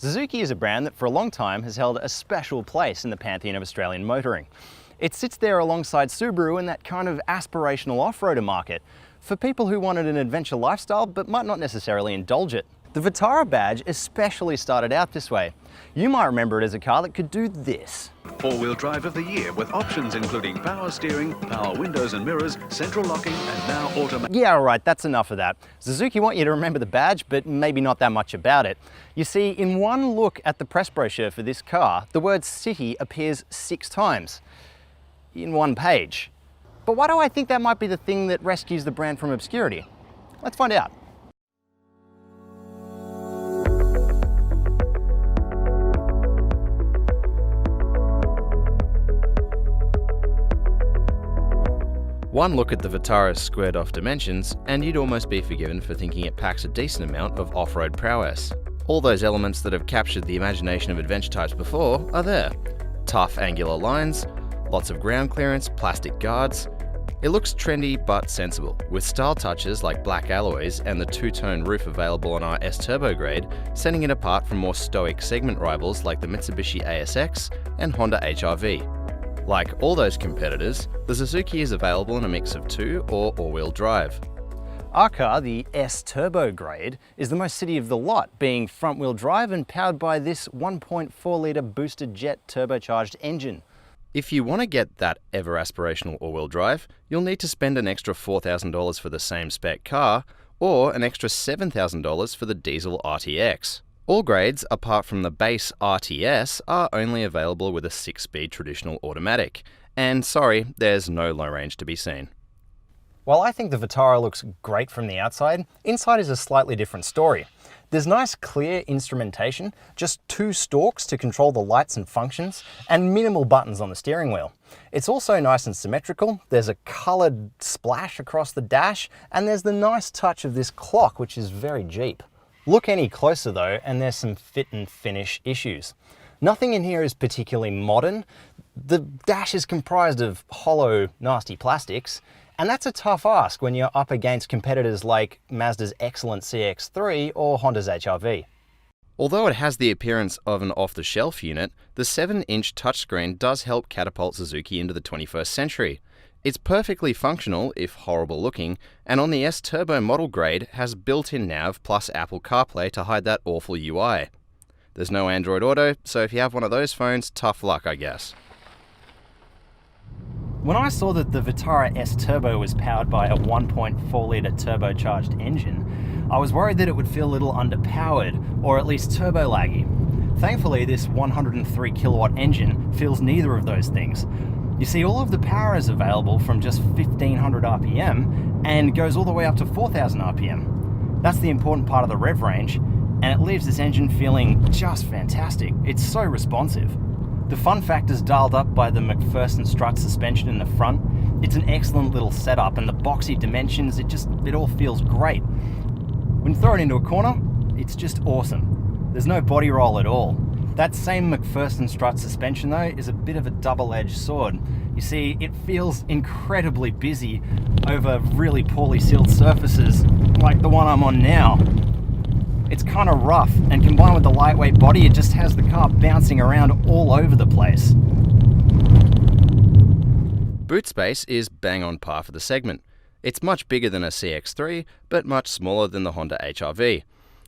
Suzuki is a brand that for a long time has held a special place in the pantheon of Australian motoring. It sits there alongside Subaru in that kind of aspirational off-roader market for people who wanted an adventure lifestyle but might not necessarily indulge it. The Vitara badge especially started out this way. You might remember it as a car that could do this. Four-wheel drive of the year with options including power steering, power windows and mirrors, central locking and now automatic. Yeah, all right, that's enough of that. Suzuki want you to remember the badge, but maybe not that much about it. You see, in one look at the press brochure for this car, the word city appears 6 times in one page. But why do I think that might be the thing that rescues the brand from obscurity? Let's find out. One look at the Vitara's squared off dimensions and you'd almost be forgiven for thinking it packs a decent amount of off-road prowess. All those elements that have captured the imagination of adventure types before are there. Tough angular lines, lots of ground clearance, plastic guards. It looks trendy but sensible, with style touches like black alloys and the two-tone roof available on our S-Turbo grade, setting it apart from more stoic segment rivals like the Mitsubishi ASX and Honda HR-V. Like all those competitors, the Suzuki is available in a mix of 2 or all-wheel drive. Our car, the S-Turbo grade, is the most city of the lot, being front-wheel drive and powered by this 1.4-litre boosted jet turbocharged engine. If you want to get that ever-aspirational all-wheel drive, you'll need to spend an extra $4,000 for the same spec car, or an extra $7,000 for the diesel RTX. All grades, apart from the base RTS, are only available with a 6-speed traditional automatic. And sorry, there's no low range to be seen. While I think the Vitara looks great from the outside, inside is a slightly different story. There's nice clear instrumentation, just 2 stalks to control the lights and functions, and minimal buttons on the steering wheel. It's also nice and symmetrical, there's a coloured splash across the dash, and there's the nice touch of this clock, which is very Jeep. Look any closer though, and there's some fit and finish issues. Nothing in here is particularly modern. The dash is comprised of hollow, nasty plastics, and that's a tough ask when you're up against competitors like Mazda's excellent CX-3 or Honda's HR-V. Although it has the appearance of an off-the-shelf unit, the 7-inch touchscreen does help catapult Suzuki into the 21st century. It's perfectly functional, if horrible looking, and on the S-Turbo model grade has built-in nav plus Apple CarPlay to hide that awful UI. There's no Android Auto, so if you have one of those phones, tough luck, I guess. When I saw that the Vitara S-Turbo was powered by a 1.4-litre turbocharged engine, I was worried that it would feel a little underpowered, or at least turbo laggy. Thankfully, this 103 kilowatt engine feels neither of those things. You see, all of the power is available from just 1500 RPM and goes all the way up to 4000 RPM. That's the important part of the rev range, and it leaves this engine feeling just fantastic. It's so responsive. The fun factor's dialed up by the McPherson strut suspension in the front. It's an excellent little setup, and the boxy dimensions, it all feels great. When you throw it into a corner, it's just awesome. There's no body roll at all. That same McPherson strut suspension though is a bit of a double-edged sword. You see, it feels incredibly busy over really poorly sealed surfaces like the one I'm on now. It's kind of rough, and combined with the lightweight body, it just has the car bouncing around all over the place. Boot space is bang on par for the segment. It's much bigger than a CX-3, but much smaller than the Honda HR-V.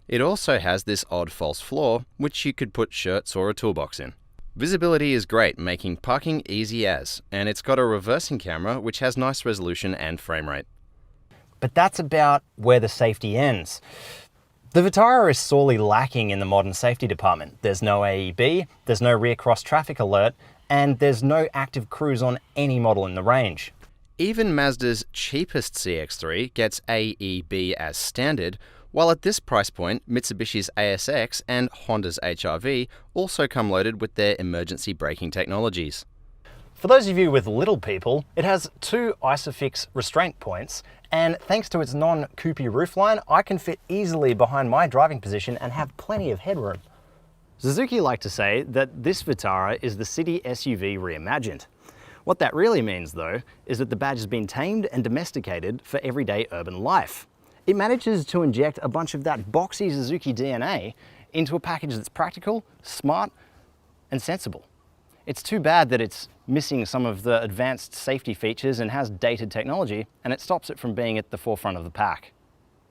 It also has this odd false floor, which you could put shirts or a toolbox in. Visibility is great, making parking easy as, and it's got a reversing camera which has nice resolution and frame rate. But that's about where the safety ends. The Vitara is sorely lacking in the modern safety department. There's no AEB, there's no rear cross traffic alert, and there's no active cruise on any model in the range. Even Mazda's cheapest CX-3 gets AEB as standard, while at this price point, Mitsubishi's ASX and Honda's HR-V also come loaded with their emergency braking technologies. For those of you with little people, it has 2 Isofix restraint points, and thanks to its non-coupé roofline, I can fit easily behind my driving position and have plenty of headroom. Suzuki like to say that this Vitara is the city SUV reimagined. What that really means, though, is that the badge has been tamed and domesticated for everyday urban life. It manages to inject a bunch of that boxy Suzuki DNA into a package that's practical, smart, and sensible. It's too bad that it's missing some of the advanced safety features and has dated technology, and it stops it from being at the forefront of the pack.